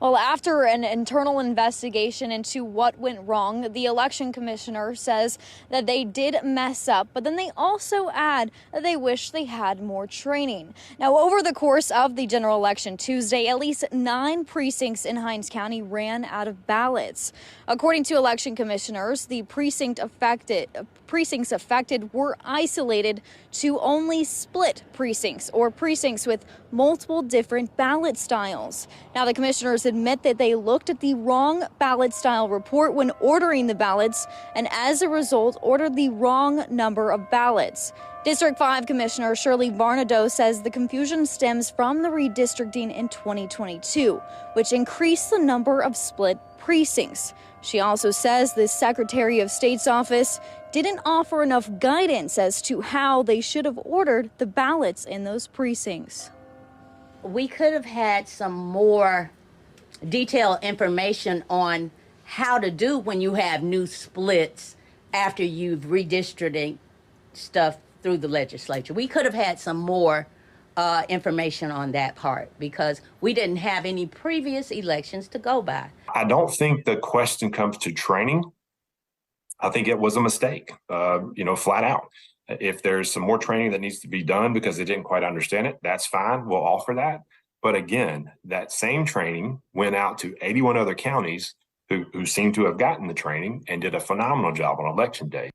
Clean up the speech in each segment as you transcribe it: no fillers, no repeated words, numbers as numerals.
Well, after an internal investigation into what went wrong, the election commissioner says that they did mess up, but then they also add that they wish they had more training. Now, over the course of the general election Tuesday, at least 9 precincts in Hinds County ran out of ballots. According to election commissioners, the precincts affected were isolated to only split precincts or precincts with multiple different ballot styles. Now, the commissioners admit that they looked at the wrong ballot style report when ordering the ballots and as a result ordered the wrong number of ballots. District 5 Commissioner Shirley Barnadoe says the confusion stems from the redistricting in 2022, which increased the number of split precincts. She also says the Secretary of State's office didn't offer enough guidance as to how they should have ordered the ballots in those precincts. We could have had some more detailed information on how to do when you have new splits after you've redistricted stuff through the legislature. We could have had some more information on that part because we didn't have any previous elections to go by. I don't think the question comes to training. I think it was a mistake, flat out. If there's some more training that needs to be done because they didn't quite understand it, that's fine. We'll offer that. But again, that same training went out to 81 other counties who seem to have gotten the training and did a phenomenal job on election day.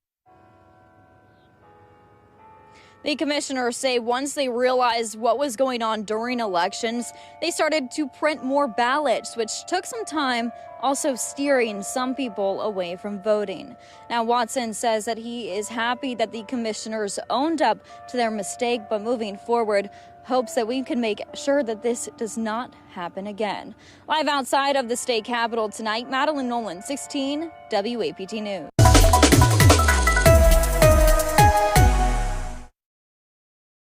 The commissioners say once they realized what was going on during elections, they started to print more ballots, which took some time, also steering some people away from voting. Now, Watson says that he is happy that the commissioners owned up to their mistake, but moving forward, hopes that we can make sure that this does not happen again. Live outside of the state capitol tonight, Madeline Nolan, 16 WAPT News.